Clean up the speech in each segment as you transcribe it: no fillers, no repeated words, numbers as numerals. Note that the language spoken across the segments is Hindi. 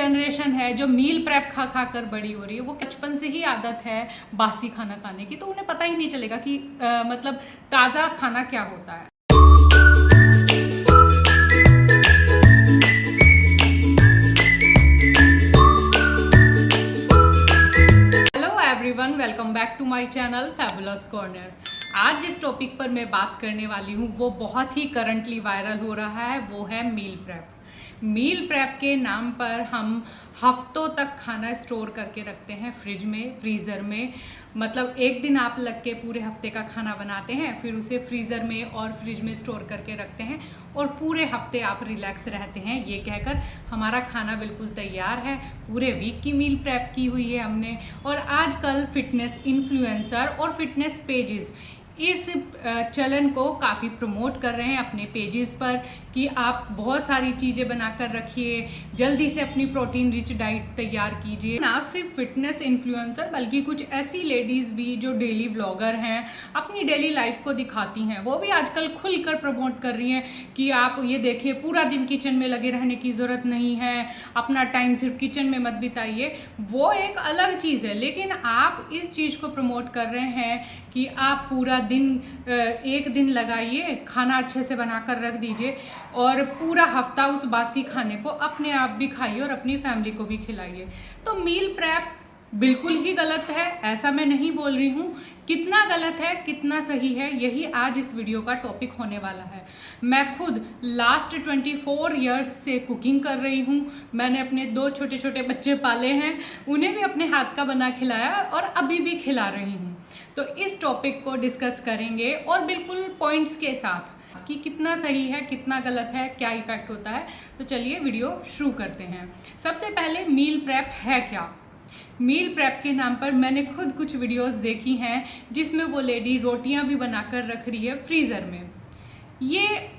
जनरेशन है जो मील प्रेप खा खा कर बड़ी हो रही है, वो बचपन से ही आदत है बासी खाना खाने की, तो उन्हें पता ही नहीं चलेगा कि मतलब ताज़ा खाना क्या होता है। Hello everyone, welcome back to my channel fabulous corner. आज जिस टॉपिक पर मैं बात करने वाली हूँ वो बहुत ही करंटली वायरल हो रहा है, वो है मील प्रेप। मील प्रेप के नाम पर हम हफ्तों तक खाना स्टोर करके रखते हैं फ्रिज में, फ्रीज़र में। मतलब एक दिन आप लग के पूरे हफ्ते का खाना बनाते हैं, फिर उसे फ्रीज़र में और फ्रिज में स्टोर करके रखते हैं और पूरे हफ्ते आप रिलैक्स रहते हैं ये कहकर हमारा खाना बिल्कुल तैयार है, पूरे वीक की मील प्रेप की हुई है हमने। और आजकल फिटनेस इन्फ्लुएंसर और फिटनेस पेजेस इस चलन को काफ़ी प्रमोट कर रहे हैं अपने पेजेस पर कि आप बहुत सारी चीज़ें बनाकर रखिए, जल्दी से अपनी प्रोटीन रिच डाइट तैयार कीजिए। ना सिर्फ फिटनेस इन्फ्लुएंसर बल्कि कुछ ऐसी लेडीज़ भी जो डेली व्लॉगर हैं, अपनी डेली लाइफ को दिखाती हैं, वो भी आजकल खुलकर प्रमोट कर रही हैं कि आप ये देखिए, पूरा दिन किचन में लगे रहने की ज़रूरत नहीं है, अपना टाइम सिर्फ किचन में मत बिताइए। वो एक अलग चीज़ है, लेकिन आप इस चीज़ को प्रमोट कर रहे हैं कि आप पूरा एक दिन लगाइए, खाना अच्छे से बनाकर रख दीजिए और पूरा हफ्ता उस बासी खाने को अपने आप भी खाइए और अपनी फैमिली को भी खिलाइए। तो मील प्रेप बिल्कुल ही गलत है, ऐसा मैं नहीं बोल रही हूँ। कितना गलत है, कितना सही है, यही आज इस वीडियो का टॉपिक होने वाला है। मैं खुद लास्ट 24 इयर्स से कुकिंग कर रही हूँ। मैंने अपने 2 छोटे छोटे बच्चे पाले हैं, उन्हें भी अपने हाथ का बना खिलाया और अभी भी खिला रही हूँ। तो इस टॉपिक को डिस्कस करेंगे और बिल्कुल पॉइंट्स के साथ कि कितना सही है, कितना गलत है, क्या इफेक्ट होता है। तो चलिए वीडियो शुरू करते हैं। सबसे पहले मील प्रेप है क्या? मील प्रेप के नाम पर मैंने खुद कुछ वीडियोस देखी हैं जिसमें वो लेडी रोटियां भी बनाकर रख रही है फ्रीज़र में। ये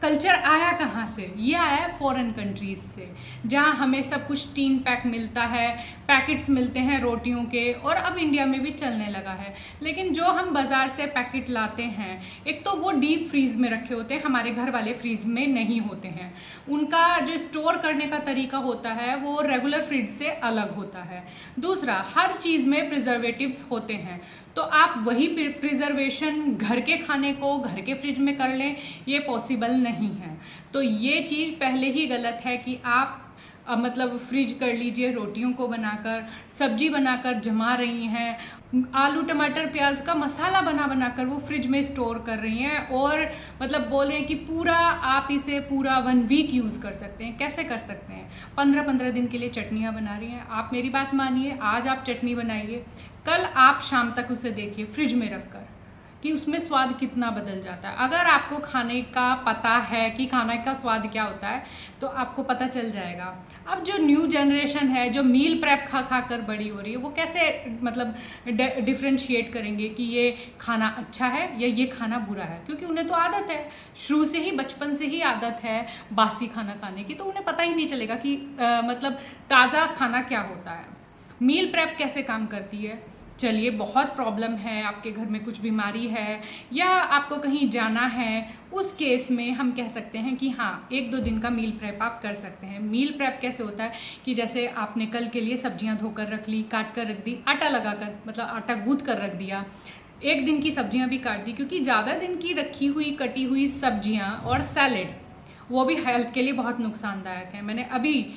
कल्चर आया कहाँ से? ये आया है फॉरेन कंट्रीज़ से, जहाँ हमें सब कुछ टीन पैक मिलता है, पैकेट्स मिलते हैं रोटियों के, और अब इंडिया में भी चलने लगा है। लेकिन जो हम बाज़ार से पैकेट लाते हैं, एक तो वो डीप फ्रीज़ में रखे होते हैं, हमारे घर वाले फ्रीज में नहीं होते हैं। उनका जो स्टोर करने का तरीका होता है वो रेगुलर फ्रिज से अलग होता है। दूसरा, हर चीज़ में प्रिजर्वेटिव्स होते हैं, तो आप वही प्रिजर्वेशन घर के खाने को घर के फ्रिज में कर लें, ये पॉसिबल नहीं है। तो ये चीज़ पहले ही गलत है कि आप मतलब फ्रिज कर लीजिए, रोटियों को बनाकर, सब्जी बनाकर जमा रही हैं, आलू टमाटर प्याज का मसाला बनाकर वो फ्रिज में स्टोर कर रही हैं और मतलब बोल रहे हैं कि पूरा आप इसे पूरा 1 वीक यूज़ कर सकते हैं। कैसे कर सकते हैं? 15-15 दिन के लिए चटनियाँ बना रही हैं। आप मेरी बात मानिए, आज आप चटनी बनाइए, कल आप शाम तक उसे देखिए फ्रिज में रखकर कि उसमें स्वाद कितना बदल जाता है। अगर आपको खाने का पता है कि खाने का स्वाद क्या होता है तो आपको पता चल जाएगा। अब जो न्यू जनरेशन है जो मील प्रेप खा खा कर बड़ी हो रही है, वो कैसे मतलब डिफ्रेंशिएट करेंगे कि ये खाना अच्छा है या ये खाना बुरा है? क्योंकि उन्हें तो आदत है, शुरू से ही, बचपन से ही आदत है बासी खाना खाने की, तो उन्हें पता ही नहीं चलेगा कि मतलब ताज़ा खाना क्या होता है। मील प्रेप कैसे काम करती है? चलिए, बहुत प्रॉब्लम है, आपके घर में कुछ बीमारी है या आपको कहीं जाना है, उस केस में हम कह सकते हैं कि हाँ, 1-2 दिन का मील प्रेप आप कर सकते हैं। मील प्रेप कैसे होता है कि जैसे आपने कल के लिए सब्जियां धोकर रख ली, काट कर रख दी, आटा लगाकर मतलब आटा गूँथ कर रख दिया, 1 दिन की सब्जियां भी काट दी, क्योंकि ज़्यादा दिन की रखी हुई कटी हुई सब्जियाँ और सैलेड वो भी हेल्थ के लिए बहुत नुकसानदायक है। मैंने अभी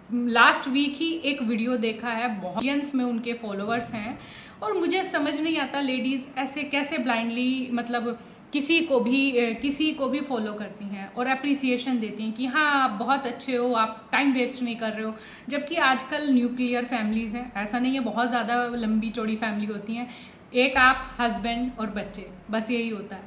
लास्ट वीक ही एक वीडियो देखा है, मिलियंस में उनके फॉलोअर्स हैं, और मुझे समझ नहीं आता लेडीज़ ऐसे कैसे ब्लाइंडली मतलब किसी को भी फॉलो करती हैं और अप्रिसिएशन देती हैं कि हाँ आप बहुत अच्छे हो, आप टाइम वेस्ट नहीं कर रहे हो। जबकि आजकल न्यूक्लियर फैमिलीज़ हैं, ऐसा नहीं है बहुत ज़्यादा लंबी चौड़ी फैमिली होती हैं, एक आप, हस्बैंड और बच्चे, बस यही होता है।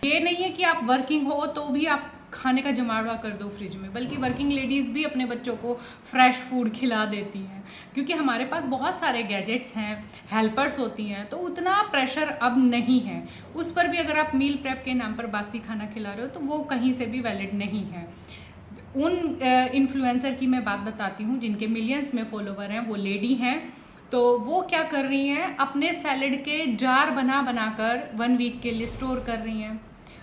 ये नहीं है कि आप वर्किंग हो तो भी आप खाने का जमावड़ा कर दो फ्रिज में, बल्कि वर्किंग लेडीज़ भी अपने बच्चों को फ्रेश फूड खिला देती हैं, क्योंकि हमारे पास बहुत सारे गैजेट्स हैं, हेल्पर्स होती हैं, तो उतना प्रेशर अब नहीं है। उस पर भी अगर आप मील प्रेप के नाम पर बासी खाना खिला रहे हो तो वो कहीं से भी वैलिड नहीं है। उन इन्फ्लुएंसर की मैं बात बताती हूँ जिनके मिलियंस में फॉलोवर हैं, वो लेडी हैं, तो वो क्या कर रही हैं, अपने सैलेड के जार बनाकर 1 वीक के लिए स्टोर कर रही हैं।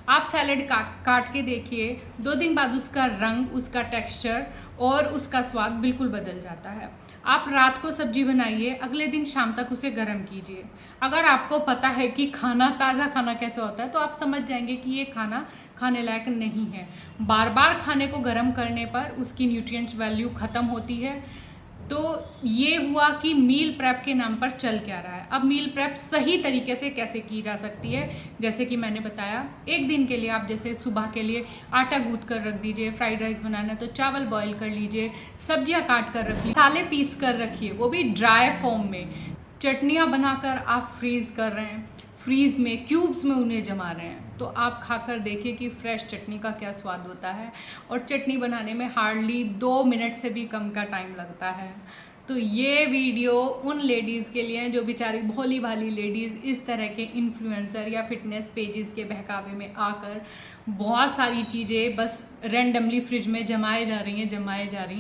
आप सैलेड काट के देखिए, 2 दिन बाद उसका रंग, उसका टेक्सचर और उसका स्वाद बिल्कुल बदल जाता है। आप रात को सब्जी बनाइए, अगले दिन शाम तक उसे गर्म कीजिए। अगर आपको पता है कि खाना, ताज़ा खाना कैसे होता है, तो आप समझ जाएंगे कि ये खाना खाने लायक नहीं है। बार बार खाने को गर्म करने पर उसकी न्यूट्रिएंट्स वैल्यू ख़त्म होती है। तो ये हुआ कि मील प्रेप के नाम पर चल क्या रहा है। अब मील प्रेप सही तरीके से कैसे की जा सकती है, जैसे कि मैंने बताया, एक दिन के लिए आप जैसे सुबह के लिए आटा गूंथ कर रख दीजिए। फ्राइड राइस बनाना है तो चावल बॉईल कर लीजिए, सब्जियां काट कर रख लीजिए, मसाले पीस कर रखिए, वो भी ड्राई फॉर्म में। चटनियाँ बनाकर आप फ्रीज कर रहे हैं, फ्रीज में क्यूब्स में उन्हें जमा रहे हैं, तो आप खाकर देखिए कि फ्रेश चटनी का क्या स्वाद होता है। और चटनी बनाने में हार्डली 2 मिनट से भी कम का टाइम लगता है। तो ये वीडियो उन लेडीज़ के लिए हैं जो बेचारी भोली भाली लेडीज़ इस तरह के इन्फ्लुएंसर या फिटनेस पेजेस के बहकावे में आकर बहुत सारी चीज़ें बस रैंडमली फ्रिज में जमाए जा रही हैं।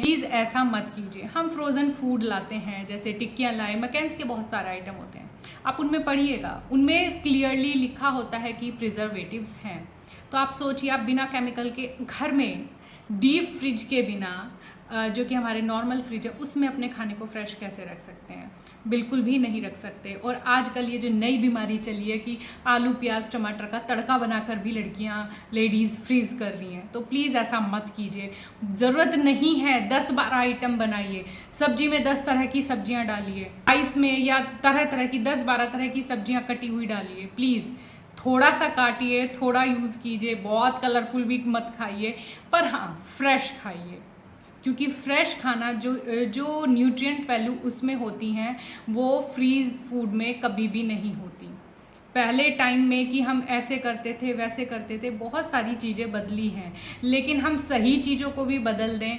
प्लीज़ ऐसा मत कीजिए। हम फ्रोज़न फूड लाते हैं, जैसे टिक्कियाँ लाए, मैकेन्स के बहुत सारे आइटम होते हैं, आप उनमें पढ़िएगा, उनमें क्लियरली लिखा होता है कि प्रिजर्वेटिव्स हैं। तो आप सोचिए, आप बिना केमिकल के घर में डीप फ्रिज के बिना, जो कि हमारे नॉर्मल फ्रिज है, उसमें अपने खाने को फ्रेश कैसे रख सकते हैं? बिल्कुल भी नहीं रख सकते। और आजकल ये जो नई बीमारी चली है कि आलू प्याज टमाटर का तड़का बनाकर भी लड़कियां, लेडीज़ फ्रीज कर रही हैं, तो प्लीज़ ऐसा मत कीजिए। ज़रूरत नहीं है 10-12 आइटम बनाइए, सब्जी में 10 तरह की सब्जियां डालिए, राइस में या तरह तरह की 10-12 तरह की सब्जियां कटी हुई डालिए। प्लीज़ थोड़ा सा काटिए, थोड़ा यूज़ कीजिए, बहुत कलरफुल भी मत खाइए, पर हाँ फ्रेश खाइए, क्योंकि फ्रेश खाना जो न्यूट्रिएंट वैल्यू उसमें होती हैं वो फ्रीज फूड में कभी भी नहीं होती। पहले टाइम में कि हम ऐसे करते थे वैसे करते थे, बहुत सारी चीज़ें बदली हैं, लेकिन हम सही चीज़ों को भी बदल दें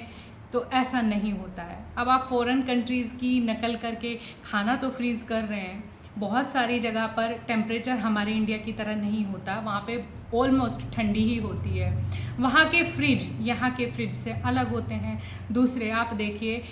तो ऐसा नहीं होता है। अब आप फॉरेन कंट्रीज़ की नकल करके खाना तो फ्रीज़ कर रहे हैं, बहुत सारी जगह पर टेम्परेचर हमारे इंडिया की तरह नहीं होता, वहाँ पे ऑलमोस्ट ठंडी ही होती है। वहाँ के फ्रिज यहाँ के फ्रिज से अलग होते हैं। दूसरे आप देखिए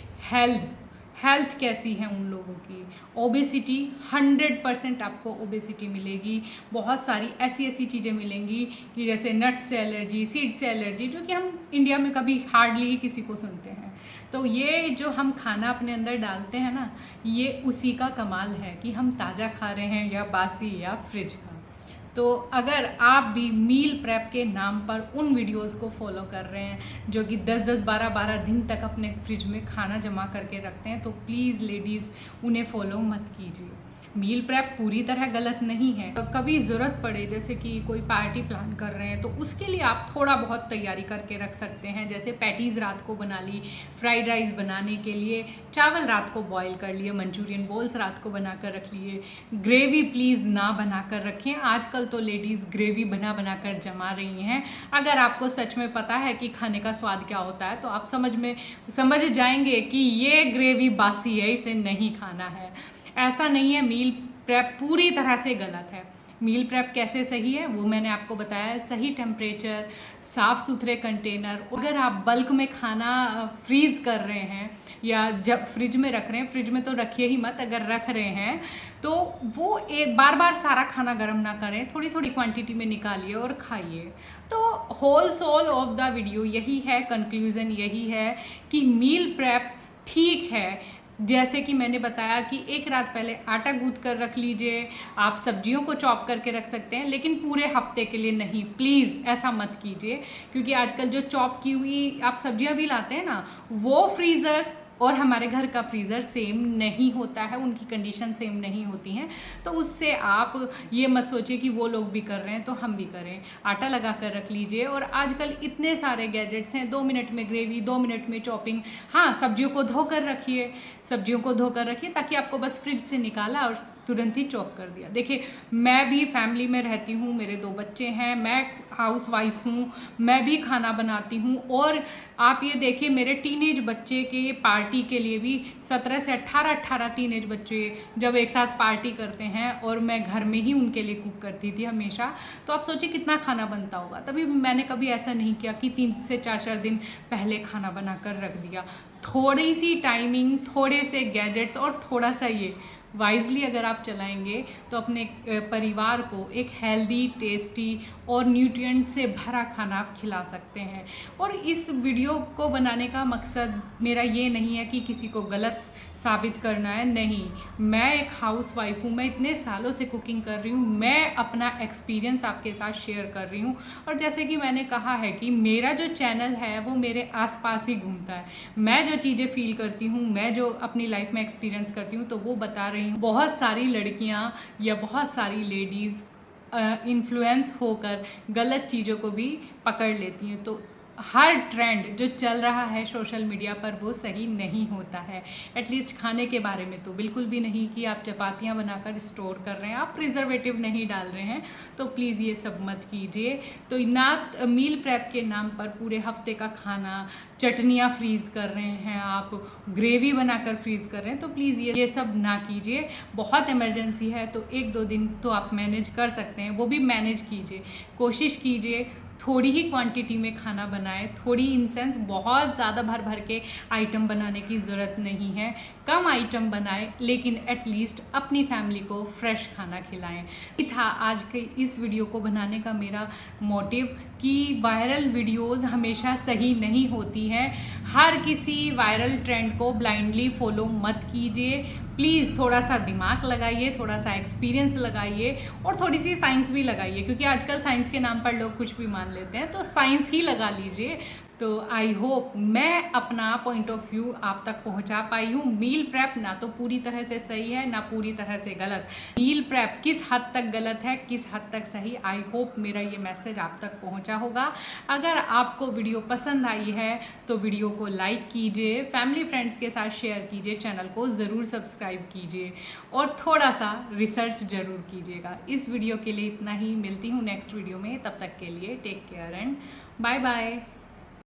हेल्थ कैसी है उन लोगों की। ओबेसिटी 100% आपको ओबेसिटी मिलेगी। बहुत सारी ऐसी चीज़ें मिलेंगी कि जैसे नट्स से एलर्जी, सीड से एलर्जी, जो कि हम इंडिया में कभी हार्डली ही किसी को सुनते हैं। तो ये जो हम खाना अपने अंदर डालते हैं ना, ये उसी का कमाल है कि हम ताज़ा खा रहे हैं या बासी या फ्रिज का। तो अगर आप भी मील प्रेप के नाम पर उन वीडियोस को फॉलो कर रहे हैं जो कि 10-10, 12-12 दिन तक अपने फ्रिज में खाना जमा करके रखते हैं, तो प्लीज़ लेडीज़ उन्हें फॉलो मत कीजिए। मील प्रेप पूरी तरह गलत नहीं है। तो कभी ज़रूरत पड़े, जैसे कि कोई पार्टी प्लान कर रहे हैं, तो उसके लिए आप थोड़ा बहुत तैयारी करके रख सकते हैं। जैसे पैटीज़ रात को बना ली, फ्राइड राइस बनाने के लिए चावल रात को बॉईल कर लिए, मंचूरियन बॉल्स रात को बना कर रख लिए। ग्रेवी प्लीज़ ना बना कर रखें। आजकल तो लेडीज़ ग्रेवी बना कर जमा रही हैं। अगर आपको सच में पता है कि खाने का स्वाद क्या होता है, तो आप समझ जाएंगे कि ये ग्रेवी बासी है, इसे नहीं खाना है। ऐसा नहीं है, मील प्रेप पूरी तरह से गलत है। मील प्रेप कैसे सही है वो मैंने आपको बताया। सही टेम्परेचर, साफ़ सुथरे कंटेनर। अगर आप बल्क में खाना फ्रीज़ कर रहे हैं या जब फ्रिज में रख रहे हैं, फ्रिज में तो रखिए ही मत, अगर रख रहे हैं तो वो एक बार सारा खाना गर्म ना करें, थोड़ी थोड़ी क्वांटिटी में निकालिए और खाइए। तो whole soul of the video यही है, कंक्लूज़न यही है कि मील प्रेप ठीक है। जैसे कि मैंने बताया कि एक रात पहले आटा गूंथ कर रख लीजिए, आप सब्जियों को चॉप करके रख सकते हैं, लेकिन पूरे हफ्ते के लिए नहीं। प्लीज़ ऐसा मत कीजिए, क्योंकि आजकल जो चॉप की हुई आप सब्जियां भी लाते हैं ना, वो फ्रीज़र और हमारे घर का फ्रीज़र सेम नहीं होता है, उनकी कंडीशन सेम नहीं होती हैं। तो उससे आप ये मत सोचिए कि वो लोग भी कर रहे हैं तो हम भी करें। आटा लगा कर रख लीजिए। और आजकल इतने सारे गैजेट्स हैं, 2 मिनट में ग्रेवी, 2 मिनट में चॉपिंग। हाँ, सब्जियों को धोकर रखिए ताकि आपको बस फ्रिज से निकाला और तुरंत ही चॉप कर दिया। देखिए, मैं भी फैमिली में रहती हूँ, मेरे 2 बच्चे हैं, मैं हाउस वाइफ हूँ, मैं भी खाना बनाती हूँ। और आप ये देखिए, मेरे टीनेज बच्चे के पार्टी के लिए भी 17 से 18 टीनेज बच्चे जब एक साथ पार्टी करते हैं, और मैं घर में ही उनके लिए कुक करती थी हमेशा। तो आप सोचिए कितना खाना बनता होगा। तभी मैंने कभी ऐसा नहीं किया कि 3 से 4 दिन पहले खाना बना कर रख दिया। थोड़ी सी टाइमिंग, थोड़े से गैजेट्स और थोड़ा सा ये वाइजली अगर आप चलाएंगे तो अपने परिवार को एक हेल्दी, टेस्टी और न्यूट्रिएंट से भरा खाना आप खिला सकते हैं। और इस वीडियो को बनाने का मकसद मेरा ये नहीं है कि किसी को गलत साबित करना है, नहीं। मैं एक हाउस वाइफ हूँ, मैं इतने सालों से कुकिंग कर रही हूँ, मैं अपना एक्सपीरियंस आपके साथ शेयर कर रही हूँ। और जैसे कि मैंने कहा है कि मेरा जो चैनल है वो मेरे आसपास ही घूमता है। मैं जो चीज़ें फील करती हूँ, मैं जो अपनी लाइफ में एक्सपीरियंस करती हूँ, तो वो बता रही हूँ। बहुत सारी लड़कियाँ या बहुत सारी लेडीज़ इन्फ्लुएंस होकर गलत चीज़ों को भी पकड़ लेती हैं। तो हर ट्रेंड जो चल रहा है सोशल मीडिया पर वो सही नहीं होता है। एटलीस्ट खाने के बारे में तो बिल्कुल भी नहीं कि आप चपातियाँ बनाकर स्टोर कर रहे हैं, आप प्रिजर्वेटिव नहीं डाल रहे हैं, तो प्लीज़ ये सब मत कीजिए। तो ना मील प्रेप के नाम पर पूरे हफ्ते का खाना, चटनियाँ फ्रीज़ कर रहे हैं, आप ग्रेवी बनाकर फ्रीज़ कर रहे हैं, तो प्लीज़ ये सब ना कीजिए। बहुत इमरजेंसी है तो 1-2 दिन तो आप मैनेज कर सकते हैं, वो भी मैनेज कीजिए। कोशिश कीजिए थोड़ी ही क्वांटिटी में खाना बनाएं, थोड़ी इन सेंस बहुत ज़्यादा भर भर के आइटम बनाने की ज़रूरत नहीं है। कम आइटम बनाएं लेकिन एटलीस्ट अपनी फैमिली को फ्रेश खाना खिलाएं। ये था आज के इस वीडियो को बनाने का मेरा मोटिव कि वायरल वीडियोस हमेशा सही नहीं होती हैं। हर किसी वायरल ट्रेंड को ब्लाइंडली फॉलो मत कीजिए। प्लीज़ थोड़ा सा दिमाग लगाइए, थोड़ा सा एक्सपीरियंस लगाइए और थोड़ी सी साइंस भी लगाइए, क्योंकि आजकल साइंस के नाम पर लोग कुछ भी मान लेते हैं, तो साइंस ही लगा लीजिए। तो आई होप मैं अपना पॉइंट ऑफ व्यू आप तक पहुंचा पाई हूँ। मील प्रेप ना तो पूरी तरह से सही है ना पूरी तरह से गलत। मील प्रेप किस हद तक गलत है, किस हद तक सही, आई होप मेरा ये मैसेज आप तक पहुंचा होगा। अगर आपको वीडियो पसंद आई है तो वीडियो को लाइक कीजिए, फैमिली फ्रेंड्स के साथ शेयर कीजिए, चैनल को ज़रूर सब्सक्राइब कीजिए और थोड़ा सा रिसर्च ज़रूर कीजिएगा। इस वीडियो के लिए इतना ही, मिलती हूँ नेक्स्ट वीडियो में। तब तक के लिए take care and bye bye.